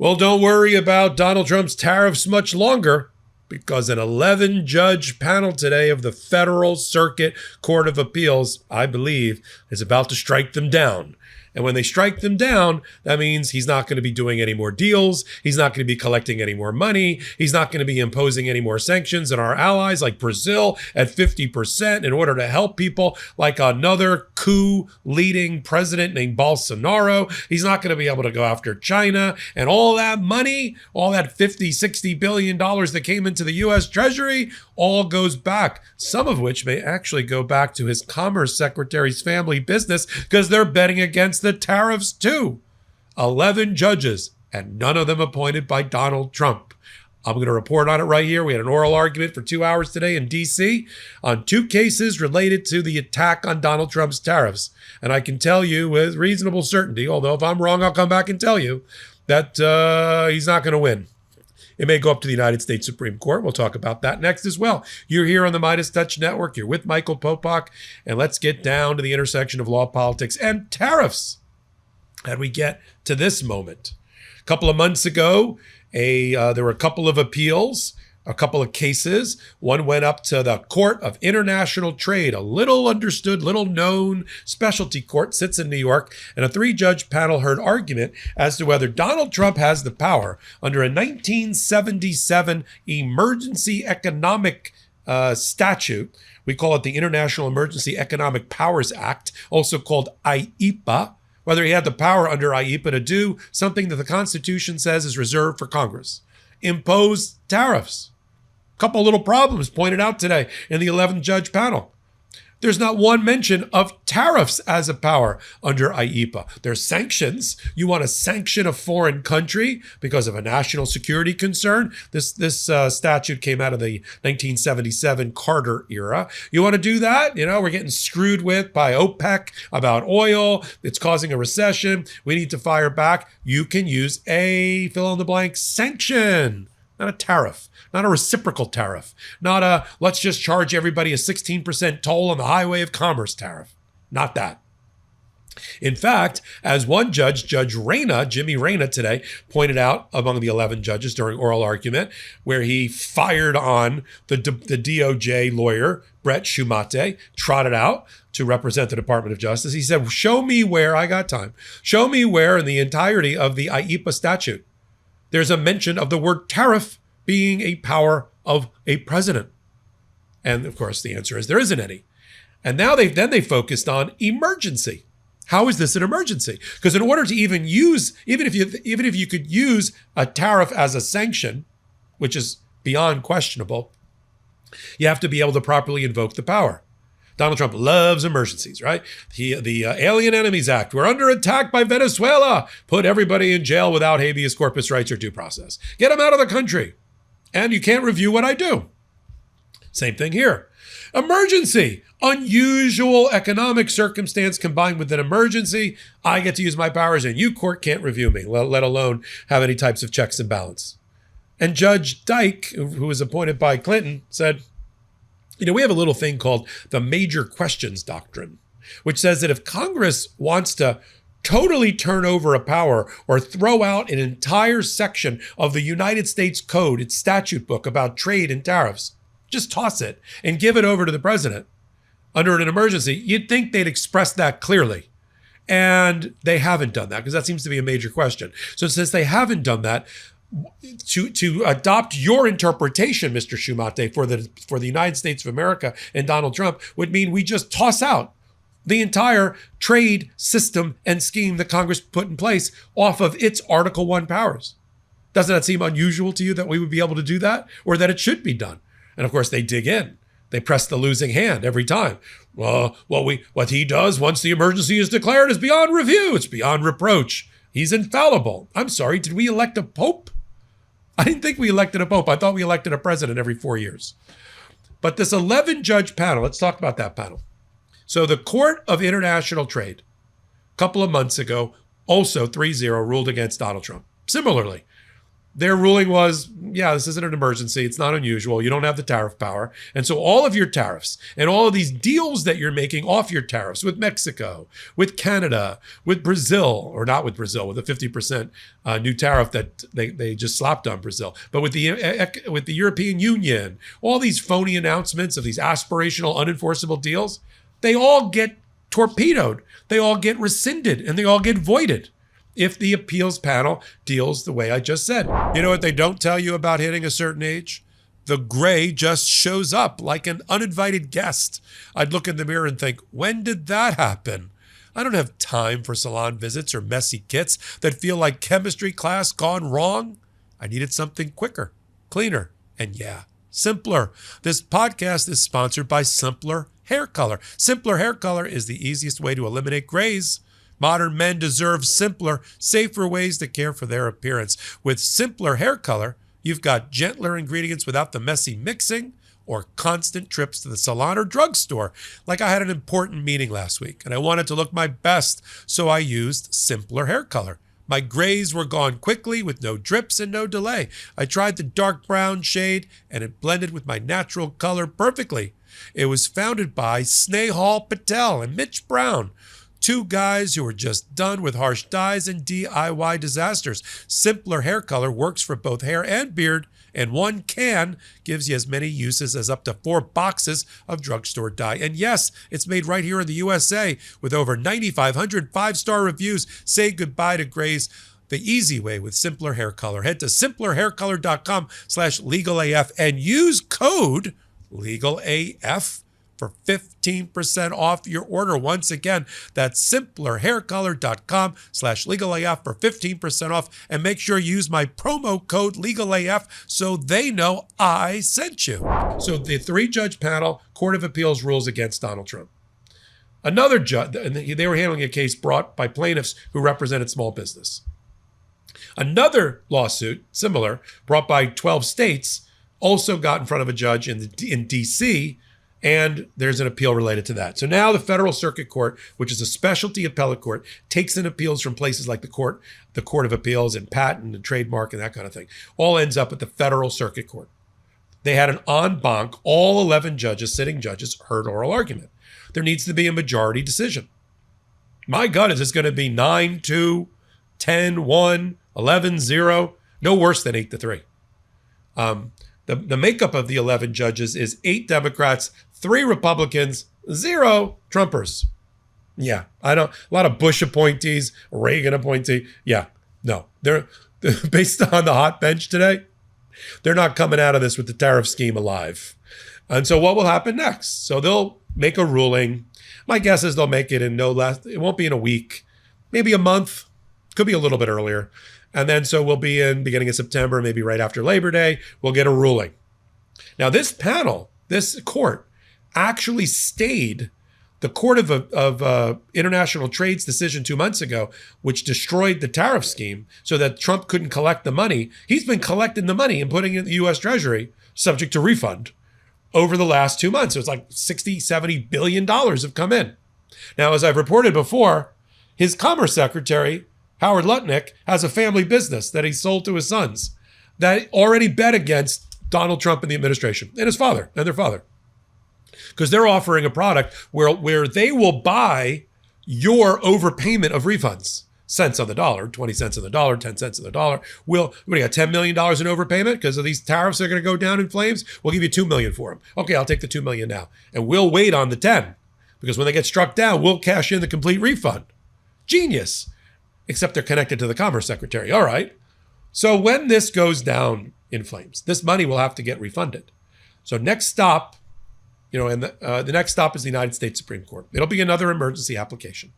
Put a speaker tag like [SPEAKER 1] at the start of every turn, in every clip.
[SPEAKER 1] Well, don't worry about Donald Trump's tariffs much longer, because an 11-judge panel today of the Federal Circuit Court of Appeals, I believe, is about to strike them down. And when they strike them down, that means he's not going to be doing any more deals. He's not going to be collecting any more money. He's not going to be imposing any more sanctions on our allies like Brazil at 50% in order to help people like another coup-leading president named Bolsonaro. He's not going to be able to go after China. And all that money, all that $50-60 billion that came into the U.S. Treasury, all goes back, some of which may actually go back to his Commerce Secretary's family business because they're betting against the tariffs too. 11 judges, and none of them appointed by Donald Trump. I'm going to report on it right here. We had an oral argument for 2 hours today in D.C. on 2 cases related to the attack on Donald Trump's tariffs. And I can tell you with reasonable certainty, although if I'm wrong, I'll come back and tell you, that he's not going to win. It may go up to the United States Supreme Court. We'll talk about that next as well. You're here on the MeidasTouch Network. You're with Michael Popok. And let's get down to the intersection of law, politics, and tariffs. And we get to this moment. A couple of months ago, there were a couple of appeals, a couple of cases. One went up to the Court of International Trade, a little understood, little known specialty court, sits in New York, and a 3-judge panel heard argument as to whether Donald Trump has the power under a 1977 emergency economic statute. We call it the International Emergency Economic Powers Act, also called IEPA, whether he had the power under IEPA to do something that the Constitution says is reserved for Congress. Impose tariffs. Couple little problems pointed out today in the 11-judge panel. There's not one mention of tariffs as a power under IEPA. There's sanctions. You want to sanction a foreign country because of a national security concern. This statute came out of the 1977 Carter era. You want to do that? You know, we're getting screwed with by OPEC about oil. It's causing a recession. We need to fire back. You can use a fill-in-the-blank sanction, not a tariff. Not a reciprocal tariff, not a let's just charge everybody a 16% toll on the highway of commerce tariff. Not that. In fact, as one judge, Judge Reyna, Jimmy Reyna today, pointed out among the 11 judges during oral argument, where he fired on the DOJ lawyer, Brett Shumate, trotted out to represent the Department of Justice. He said, show me where, I got time, show me where in the entirety of the IEPA statute there's a mention of the word tariff being a power of a president. And of course, the answer is there isn't any. And now they focused on emergency. How is this an emergency? Because in order to even if you could use a tariff as a sanction, which is beyond questionable, you have to be able to properly invoke the power. Donald Trump loves emergencies, right? The Alien Enemies Act. We're under attack by Venezuela. Put everybody in jail without habeas corpus rights or due process. Get them out of the country. And you can't review what I do. Same thing here. Emergency. Unusual economic circumstance combined with an emergency. I get to use my powers and you, court, can't review me, let alone have any types of checks and balance. And Judge Dyke, who was appointed by Clinton, said, you know, we have a little thing called the major questions doctrine, which says that if Congress wants to totally turn over a power or throw out an entire section of the United States Code, its statute book about trade and tariffs, just toss it and give it over to the president under an emergency, you'd think they'd express that clearly. And they haven't done that because that seems to be a major question. So since they haven't done that, to adopt your interpretation, Mr. Shumate, for the United States of America and Donald Trump would mean we just toss out the entire trade system and scheme that Congress put in place off of its Article 1 powers. Doesn't that seem unusual to you that we would be able to do that or that it should be done? And of course, they dig in. They press the losing hand every time. Well, what he does once the emergency is declared is beyond review. It's beyond reproach. He's infallible. I'm sorry, did we elect a pope? I didn't think we elected a pope. I thought we elected a president every 4 years. But this 11-judge panel, let's talk about that panel. So the Court of International Trade, a couple of months ago, also 3-0 ruled against Donald Trump. Similarly, Their ruling was, yeah, this isn't an emergency. It's not unusual. You don't have the tariff power. And so all of your tariffs and all of these deals that you're making off your tariffs with Mexico, with Canada, with Brazil, or not with Brazil, with a 50% new tariff that they just slapped on Brazil, but with the European Union, all these phony announcements of these aspirational, unenforceable deals, they all get torpedoed. They all get rescinded and they all get voided if the appeals panel deals the way I just said. You know what they don't tell you about hitting a certain age? The gray just shows up like an uninvited guest. I'd look in the mirror and think, when did that happen? I don't have time for salon visits or messy kits that feel like chemistry class gone wrong. I needed something quicker, cleaner, and yeah, simpler. This podcast is sponsored by Simpler Hair Color. Simpler Hair Color is the easiest way to eliminate grays. Modern men deserve simpler, safer ways to care for their appearance. With Simpler Hair Color, you've got gentler ingredients without the messy mixing or constant trips to the salon or drugstore. Like I had an important meeting last week and I wanted to look my best, so I used Simpler Hair Color. My grays were gone quickly with no drips and no delay. I tried the dark brown shade and it blended with my natural color perfectly. It was founded by Snehal Patel and Mitch Brown, two guys who are just done with harsh dyes and DIY disasters. Simpler Hair Color works for both hair and beard, and one can gives you as many uses as up to 4 boxes of drugstore dye. And yes, it's made right here in the USA with over 9,500 5-star reviews. Say goodbye to grays the easy way with Simpler Hair Color. Head to simplerhaircolor.com/legalaf and use code LegalAF for 15% off your order. Once again, that's simplerhaircolor.com/legalaf for 15% off. And make sure you use my promo code LegalAF so they know I sent you. So the 3-judge panel, Court of Appeals rules against Donald Trump. Another judge, and they were handling a case brought by plaintiffs who represented small business. Another lawsuit, similar, brought by 12 states, also got in front of a judge in D.C., and there's an appeal related to that. So now the Federal Circuit Court, which is a specialty appellate court, takes in appeals from places like the Court of Appeals and patent and trademark and that kind of thing. All ends up at the Federal Circuit Court. They had an en banc, all 11 judges, sitting judges, heard oral argument. There needs to be a majority decision. My God, is this going to be 9-2, 10-1, 11-0? No worse than 8-3. The makeup of the 11 judges is 8 Democrats, 3 Republicans, 0 Trumpers. Yeah, I don't. A lot of Bush appointees, Reagan appointee. Yeah, no, they're based on the hot bench today. They're not coming out of this with the tariff scheme alive. And so, what will happen next? So they'll make a ruling. My guess is they'll make it in no less. It won't be in a week, maybe a month. Could be a little bit earlier. And then so we'll be in beginning of September, maybe right after Labor Day, we'll get a ruling. Now this panel, this court, actually stayed the Court of International Trade's decision 2 months ago, which destroyed the tariff scheme so that Trump couldn't collect the money. He's been collecting the money and putting it in the U.S. Treasury, subject to refund, over the last 2 months. So it's like 60, 70 billion dollars have come in. Now, as I've reported before, his Commerce Secretary, Howard Lutnick, has a family business that he sold to his sons that already bet against Donald Trump and the administration and his father and their father. Because they're offering a product where they will buy your overpayment of refunds. Cents on the dollar, 20 cents on the dollar, 10 cents on the dollar. What do you got, $10 million in overpayment? Because of these tariffs are going to go down in flames? We'll give you $2 million for them. Okay, I'll take the $2 million now. And we'll wait on the 10. Because when they get struck down, we'll cash in the complete refund. Genius. Except they're connected to the Commerce Secretary. All right. So when this goes down in flames, this money will have to get refunded. So next stop, the next stop is the United States Supreme Court. It'll be another emergency application.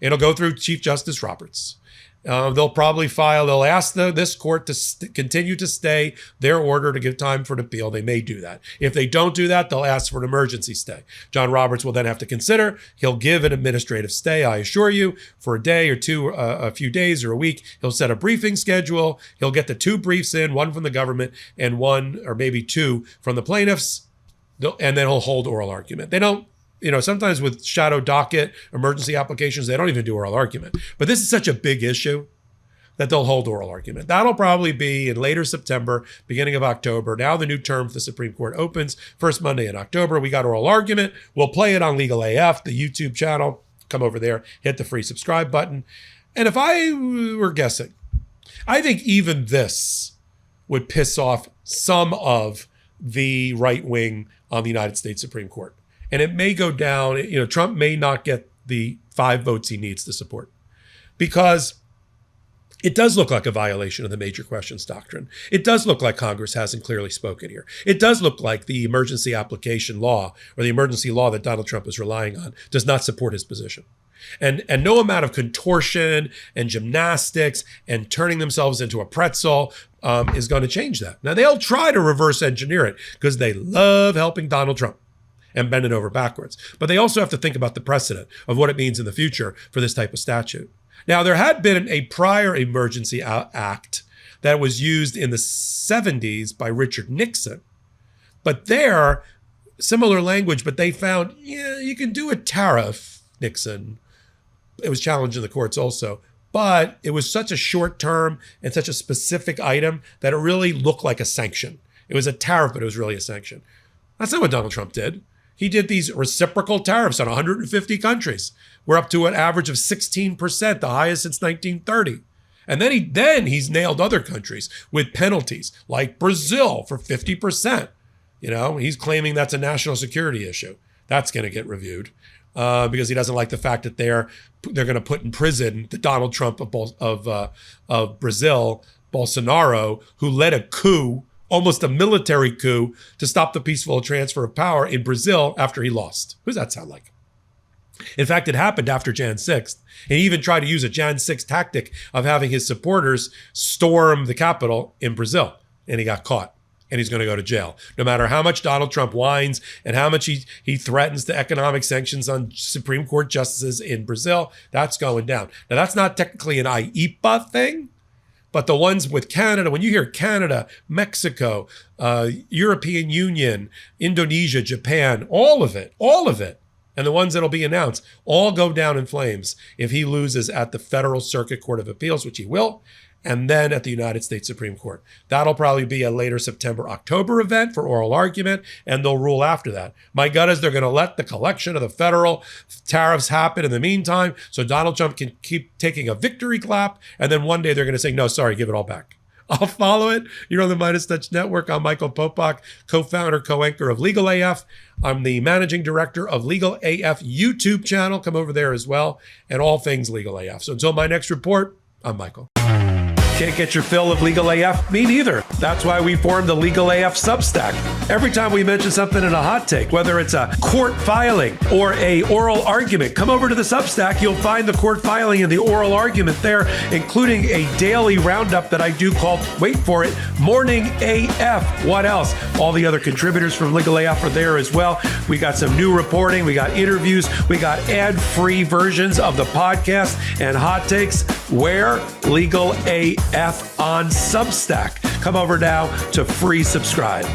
[SPEAKER 1] It'll go through Chief Justice Roberts. They'll ask this court to continue to stay their order to give time for an appeal. They may do that. If they don't do that, they'll ask for an emergency stay. John Roberts will then have to consider. He'll give an administrative stay, I assure you, for a day or two, a few days or a week. He'll set a briefing schedule. He'll get the 2 briefs in, one from the government and one or maybe 2 from the plaintiffs. And then he'll hold oral argument. They don't, sometimes with shadow docket emergency applications, they don't even do oral argument. But this is such a big issue that they'll hold oral argument. That'll probably be in later September, beginning of October. Now the new term for the Supreme Court opens first Monday in October. We got oral argument. We'll play it on Legal AF, the YouTube channel. Come over there, hit the free subscribe button. And if I were guessing, I think even this would piss off some of the right wing on the United States Supreme Court. And it may go down, Trump may not get the 5 votes he needs to support, because it does look like a violation of the major questions doctrine. It does look like Congress hasn't clearly spoken here. It does look like the emergency application law, or the emergency law that Donald Trump is relying on, does not support his position. And no amount of contortion and gymnastics and turning themselves into a pretzel is going to change that. Now, they'll try to reverse engineer it because they love helping Donald Trump and bend it over backwards. But they also have to think about the precedent of what it means in the future for this type of statute. Now, there had been a prior emergency act that was used in the 70s by Richard Nixon. But there, similar language, but they found, you can do a tariff, Nixon. It was challenged in the courts also. But it was such a short term and such a specific item that it really looked like a sanction. It was a tariff, but it was really a sanction. That's not what Donald Trump did. He did these reciprocal tariffs on 150 countries. We're up to an average of 16%, the highest since 1930. And then he's nailed other countries with penalties, like Brazil for 50%. He's claiming that's a national security issue. That's going to get reviewed because he doesn't like the fact that they're going to put in prison the Donald Trump of Brazil, Bolsonaro, who led a coup, almost a military coup, to stop the peaceful transfer of power in Brazil after he lost. Who does that sound like? In fact, it happened after Jan 6th. And he even tried to use a Jan 6th tactic of having his supporters storm the Capitol in Brazil. And he got caught. And he's going to go to jail. No matter how much Donald Trump whines and how much he threatens the economic sanctions on Supreme Court justices in Brazil, that's going down. Now, that's not technically an IEPA thing. But the ones with Canada, when you hear Canada, Mexico, European Union, Indonesia, Japan, all of it, and the ones that'll be announced, all go down in flames if he loses at the Federal Circuit Court of Appeals, which he will, and then at the United States Supreme Court. That'll probably be a later September, October event for oral argument, and they'll rule after that. My gut is they're going to let the collection of the federal tariffs happen in the meantime, so Donald Trump can keep taking a victory clap, and then one day they're going to say, no, sorry, give it all back. I'll follow it. You're on the MeidasTouch Network. I'm Michael Popok, co-founder, co-anchor of Legal AF. I'm the managing director of Legal AF YouTube channel. Come over there as well, and all things Legal AF. So until my next report, I'm Michael. Can't get your fill of Legal AF? Me neither. That's why we formed the Legal AF Substack. Every time we mention something in a hot take, whether it's a court filing or a oral argument, come over to the Substack. You'll find the court filing and the oral argument there, including a daily roundup that I do called, wait for it, Morning AF. What else? All the other contributors from Legal AF are there as well. We got some new reporting. We got interviews. We got ad-free versions of the podcast and hot takes. Where? Legal AF on Substack. Come over now to free subscribe.